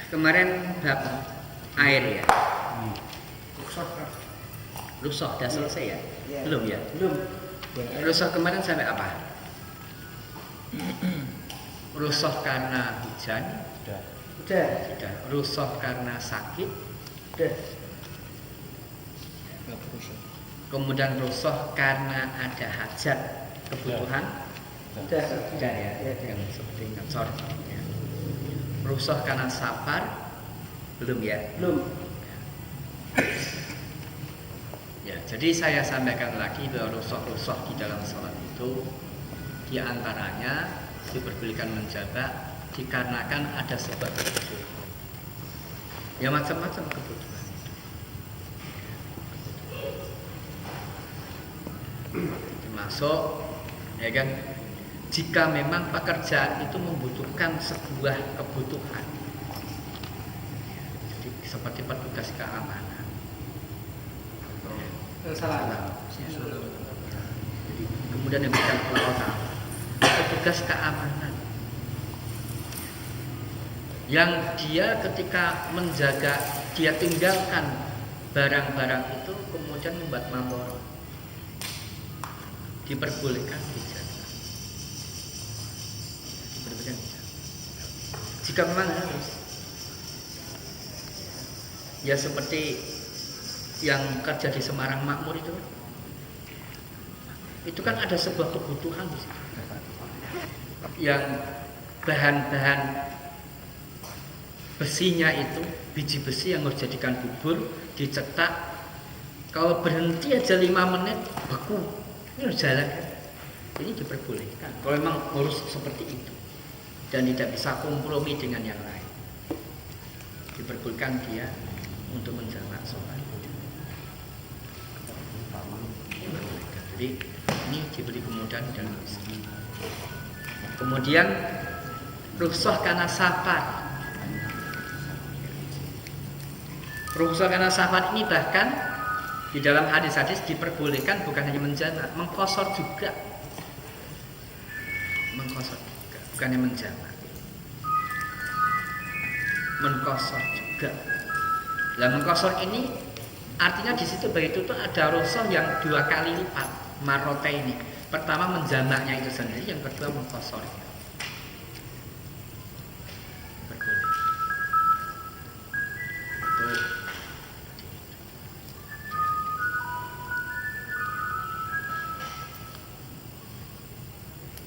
Kemarin bab air ya. Rusak udah selesai ya? Belum ya? Belum. Rusak kemarin sampai apa? Rusak karena hujan. Udah. Sudah. Rusak karena sakit. Udah. Kemudian rusak karena ada hajat kebutuhan. Udah. Sudah ya, yang seperti ngecor. Ya. Rusak karena sabar. Belum ya? Belum. Ya, jadi saya sampaikan lagi bahwa rusak-rusak di dalam sholat itu diantaranya diperbolehkan menjabat dikarenakan ada sebab kebutuhan. Ya macam-macam kebutuhan. Termasuk, ya kan, jika memang pekerjaan itu membutuhkan sebuah kebutuhan, jadi seperti petugas keamanan. Salah. Kemudian yang bukan pelawatan, petugas keamanan yang dia ketika menjaga, dia tinggalkan barang-barang itu kemudian membuat mamor, diperbolehkan dijaga. Diperbolehkan dijaga. Jika memang harus, ya seperti yang kerja di Semarang Makmur itu kan ada sebuah kebutuhan di situ. Yang bahan-bahan besinya itu, biji besi yang harus dijadikan bubur, dicetak. Kalau berhenti aja 5 menit, beku. Ini harus jalan kan? Ini diperbolehkan. Kalau memang harus seperti itu dan tidak bisa kompromi dengan yang lain, diperbolehkan dia untuk menjamak sholat. Jadi ini diberi kemudahan dalam Islam. Kemudian rukhsah karena safar. Rukhsah karena safar ini bahkan di dalam hadis-hadis diperbolehkan bukan hanya menjamak, mengqashar juga. Mengqashar juga, bukannya menjamak. Mengqashar juga. Lah mengqashar ini artinya di situ begitu tuh ada rukhsah yang 2 kali lipat. Marota ini, pertama menjamaknya itu sendiri, yang kedua mengqasharnya.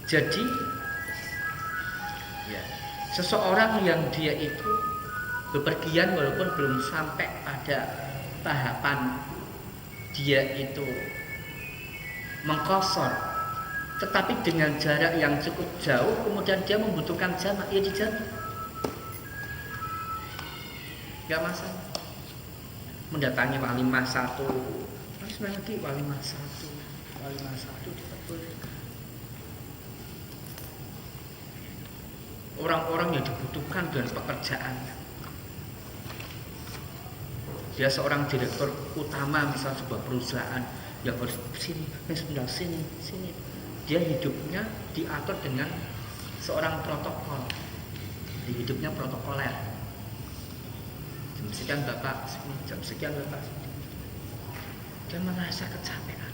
Jadi, ya, seseorang yang dia itu bepergian walaupun belum sampai pada tahapan dia itu mengqashar, tetapi dengan jarak yang cukup jauh, kemudian dia membutuhkan jamak, ya dijamak, nggak masalah. Mendatangi walimah 1, terus lagi walimah 1 diperbolehkan. Orang-orang yang dibutuhkan dengan pekerjaannya. Dia seorang direktur utama misal sebuah perusahaan yang harus sini. Dia hidupnya diatur dengan seorang protokol. Hidupnya protokoler. Jam sekian Bapak, jam sekian Bapak. Dia merasa kecapean.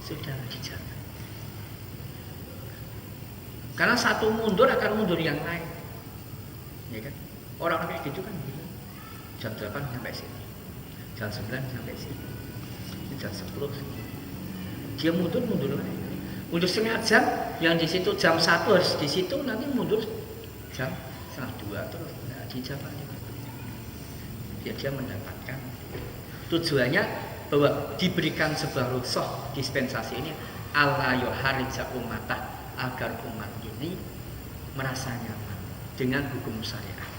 Sudah dijaga. Karena satu mundur akan mundur yang lain. Ya kan? Orang kayak gitu kan bilang jam 8 sampai sini. Jam 9 sampai sini. Jam 10 dia mundur lagi. Mundur setengah jam, yang di situ jam 1 harus di situ, nanti mundur jam 1:30 terus di jam dia mendapatkan tujuannya bahwa diberikan sebuah rukhsah dispensasi ini ala yuharija umatah, agar umat ini merasa nyaman dengan hukum syariat,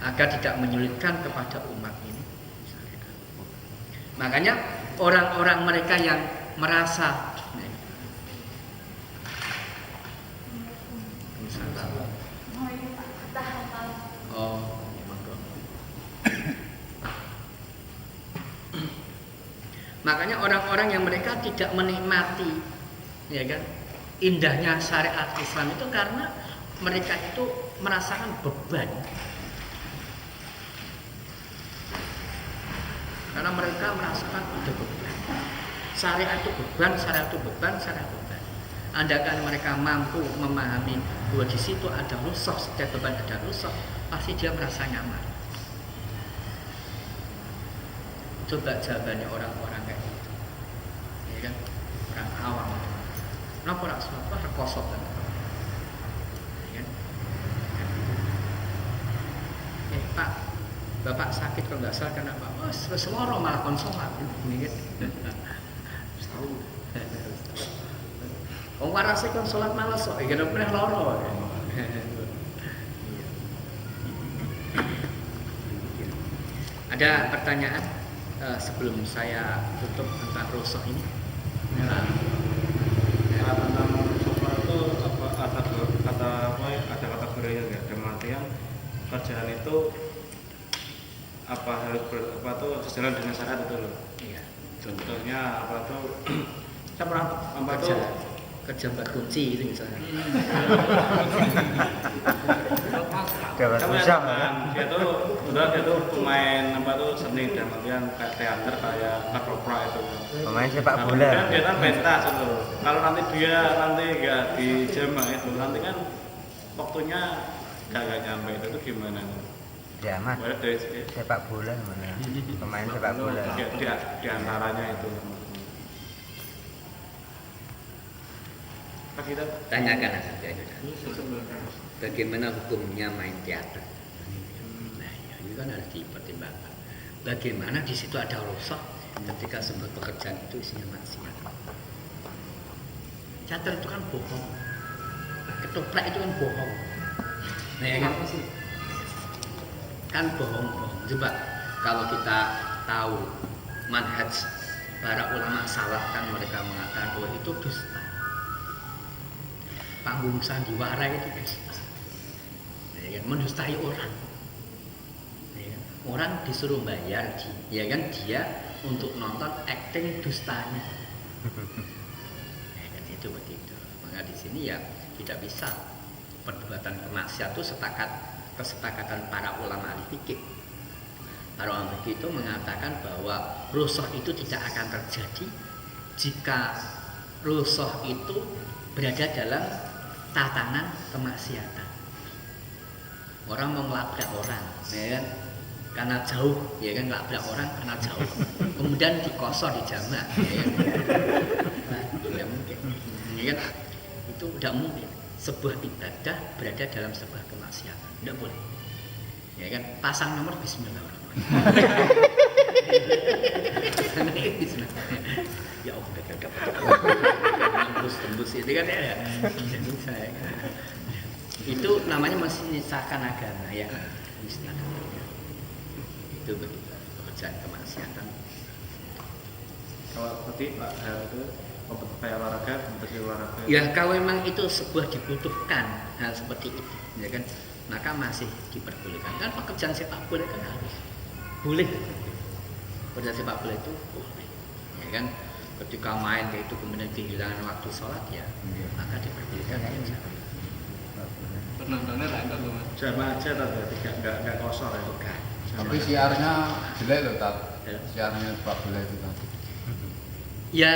agar tidak menyulitkan kepada umat ini syariat. Makanya orang-orang mereka yang merasa makanya orang-orang yang mereka tidak menikmati, ya kan, indahnya syariat Islam itu karena mereka itu merasakan beban. Karena mereka merasakan ada beban. Syariat itu beban, syariat itu beban, syariat itu beban. Andaikan mereka mampu memahami bahwa di situ ada rusuh, setiap beban ada rusuh, pasti dia merasa nyaman. Coba jawabannya orang-orang kayak gitu, ya kan? Orang awam. Kenapa orang semua rekosok kan? Ya kan? Pak, bapak sakit kalau nggak salah kenapa? Oh, seloro malah konsolat, ini kan? Tahu. Wong waras kon salat malas kok, iki pernah loro. Ada pertanyaan sebelum saya tutup tentang rusuh ini? Tentang rusuh itu ada kategorinya nggak? Dalam artian kerjaan itu harus sejalan dengan syariat itu loh. Iya. Contohnya kerja buat kunci itu misalnya. Dapat Kamu usaha kan dia tuh pemain seni dan kemudian kayak teater kayak ketoprak itu. pemain sepak Nah, bola. kemudian dia kan pentas itu. Kalau nanti nggak di jam itu, nanti kan waktunya nggak nyampe itu gimana? Jamat Boleh dari sini. sepak bola mana? Pemain sepak bola. Di antaranya itu. Pak kita Tanyakan saja itu. Bagaimana hukumnya main teater? Nah, ini kan harus dipertimbangkan. Bagaimana di situ ada rusuh ketika sebuah pekerjaan itu isinya maksiat. Teater itu kan bohong. Ketoprak itu kan bohong. Nah, ya kan? Kan bohong-bohong. Coba kalau kita tahu manhaj para ulama salaf kan mereka mengatakan bahwa itu dusta. Panggung sandiwara itu dusta. Ya, mendustai orang. Ya, orang disuruh bayar, ya kan dia untuk nonton acting dustanya. Ya kan itu begitu. Maka di sini ya tidak bisa perbuatan kemaksiatan itu kesepakatan para ulama ahli fikih. Para ulama fikih itu mengatakan bahwa rusuh itu tidak akan terjadi jika rusuh itu berada dalam tatanan kemaksiatan. Orang mau melabrak orang, ya kan? Karena jauh, ya kan melabrak orang karena jauh. Kemudian dikosor di jamak, ya kan? Nah, tidak mungkin, ya kan? Itu tidak mungkin. Sebuah ibadah berada dalam sebuah kemaksiatan, tidak boleh. Ya kan? Pasang nomor Bismillahirrahmanirrahim. Ya Allah, tembus itu kan ya. Jadi saya itu namanya masih menyisakan agama ya. Itu begitu pekerjaan kemaksiatan. kalau seperti Pak itu kayak olahraga, kompetisi olahraga. Ya kalau memang itu sebuah dibutuhkan hal seperti itu, ya kan, maka masih diperbolehkan. Kan pekerjaan sepak bola kan harus boleh. Pekerjaan sepak bola itu boleh, ya kan. Ketika main kayak itu kemudian kehilangan waktu sholat ya, maka diperbolehkan saja. Penontonnya enggak loh Mas. Jamaah aja tapi nggak kosor ya. Bukan. Tapi siarnya jelek loh Tat. Siarnya sepak bola itu tadi. Ya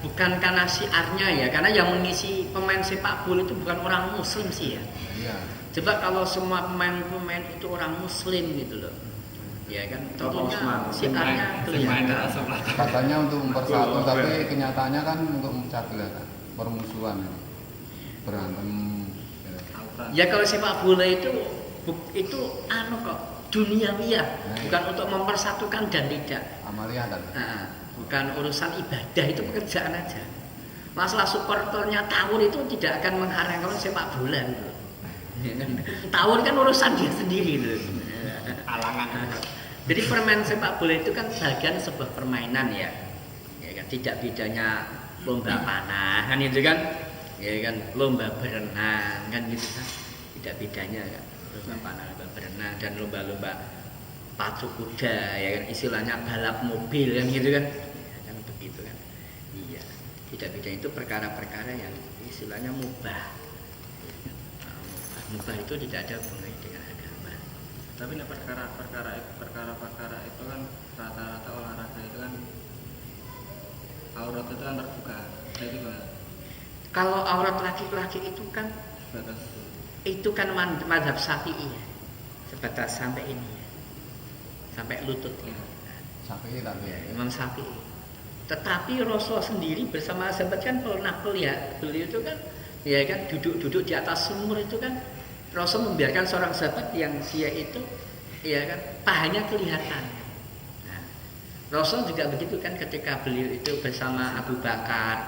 bukan karena siarnya ya, karena yang mengisi pemain sepak bola itu bukan orang muslim sih ya. Iya. Coba kalau semua pemain itu orang muslim gitu loh, ya kan, tentunya siarnya kelihatan. Katanya untuk mempersatu tapi kenyataannya kan untuk memecah belah kan. Permusuhan ini. Berantem. Ya kalau sepak bola itu kok duniawiah, bukan untuk mempersatukan dan tidak. Amalia kan. Nah, bukan urusan ibadah, itu pekerjaan aja. Masalah supporternya tawur itu tidak akan mengharamkan sepak bola gitu. Tawur kan urusan dia sendiri gitu. Alangan. Jadi permain sepak bola itu kan bagian sebuah permainan ya. Ya kan, tidak bedanya lomba panah kan itu kan. Ya kan, lomba berenang kan gitu kan. Tidak bedanya kan. Lomba panah, lomba berenang dan lomba-lomba pacu kuda ya kan, istilahnya balap mobil kan gitu kan. Ya kan begitu kan. Iya. Tidak beda itu perkara-perkara yang istilahnya mubah. mubah itu tidak ada hubungannya dengan agama. Tapi nek perkara itu kan rata-rata olahraga itu kan aurat itu kan terbuka. Jadi gimana? Kalau aurat laki-laki itu kan Batas mazhab Syafi'i ya. Sebatas sampai ini ya. Sampai lutut ya. Sampai tak Ya, Imam Syafi'i. Tetapi Rasul sendiri bersama sahabat kan pernah lihat beliau itu kan ya kan duduk di atas sumur itu kan Rasul membiarkan seorang sahabat yang dia itu ya kan pahanya kelihatan. Nah, Rasul juga begitu kan ketika beliau itu bersama Abu Bakar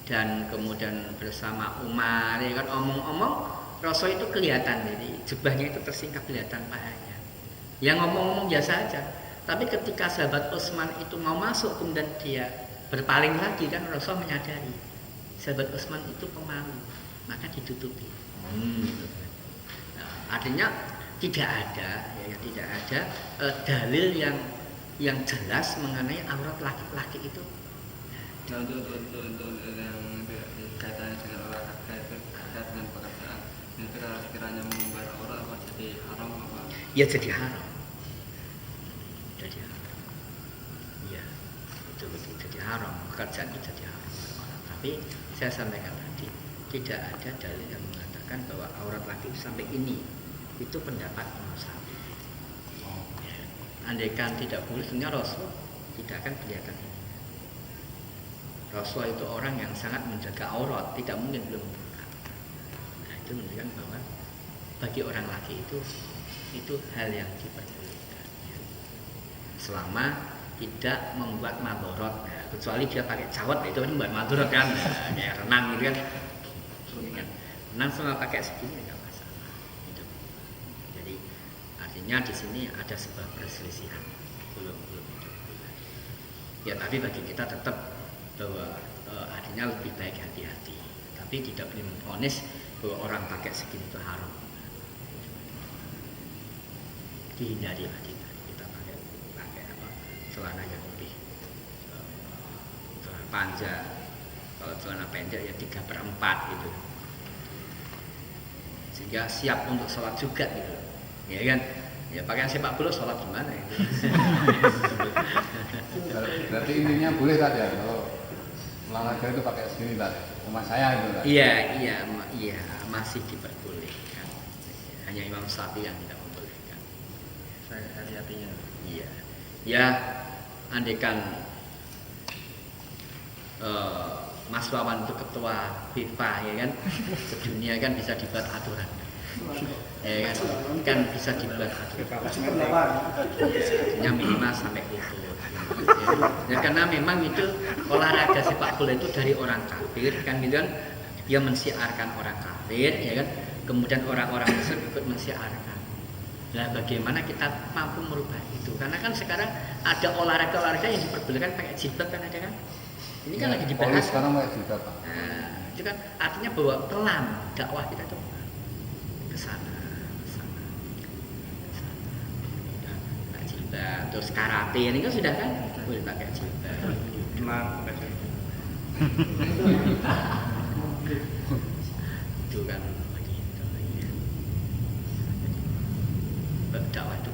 dan kemudian bersama Umar ya kan omong-omong Rasul itu kelihatan jadi jubahnya itu tersingkap kelihatan pahanya. Yang ngomong-ngomong biasa aja. Tapi ketika sahabat Utsman itu mau masuk kemudian dia berpaling lagi kan Rasul menyadari sahabat Utsman itu pemalu maka ditutupi. Gitu. Nah, artinya tidak ada dalil yang jelas mengenai aurat laki-laki itu. Nah, untuk yang kaitannya dengan olahraga itu kaitan dengan pekerjaan. Itu kalau sekiranya mengumbar aurat apa jadi haram apa? Ya jadi haram. Jadi haram. Ya, itu betul jadi haram. Pekerjaan itu jadi haram. Tapi saya sampaikan tadi tidak ada dalil yang mengatakan bahwa aurat laki sampai ini. Itu pendapat Imam Syafi'i. Andaikan tidak boleh, sebenarnya Rasul tidak akan kelihatan ini. Rasul itu orang yang sangat menjaga aurat, tidak mungkin belum membuka. Nah, itu menunjukkan bahwa bagi orang laki itu hal yang diperbolehkan. Selama tidak membuat madorot, nah, kecuali dia pakai cawat itu kan membuat madorot kan, nah, kayak renang gitu kan. Renang semua pakai segini nggak masalah. Gitu. Jadi artinya di sini ada sebuah perselisihan belum itu. Ya tapi bagi kita tetap bahwa artinya lebih baik hati-hati. Tapi tidak boleh memvonis bahwa orang pakai segini itu haram. Dihindari lah kita pakai apa celana yang lebih celana panjang. Kalau celana pendek ya 3/4 gitu. Sehingga siap untuk sholat juga gitu, ya kan? Ya pakaian sepak bola sholat gimana itu? Berarti intinya boleh tak ya kalau olahraga itu pakai segini tak? Rumah saya itu tak? Iya, masih diperbolehkan. Hanya Imam Syafi'i yang tidak membolehkan. Saya hati-hatinya. Iya, ya andaikan Mas Wawan itu ketua FIFA ya kan, sedunia kan bisa dibuat aturan. Ya kan bisa dibuat aturan. Artinya minimal sampai itu. Ya karena memang itu olahraga sepak bola itu dari orang kafir kan gitu kan, dia mensiarkan orang kafir ya kan, kemudian orang-orang tersebut ikut mensiarkan. Nah bagaimana kita mampu merubah itu? Karena kan sekarang ada olahraga yang diperbolehkan pakai jilbab kan ada kan? Ini kan lagi dibahas. Sekarang pakai jilbab Pak. Nah, itu kan artinya bahwa pelan dakwah kita itu ke sana. Pakai jilbab, terus karate ini kan sudah kan boleh pakai jilbab. Tenang, Itu kan begitu. Ya. Dakwah itu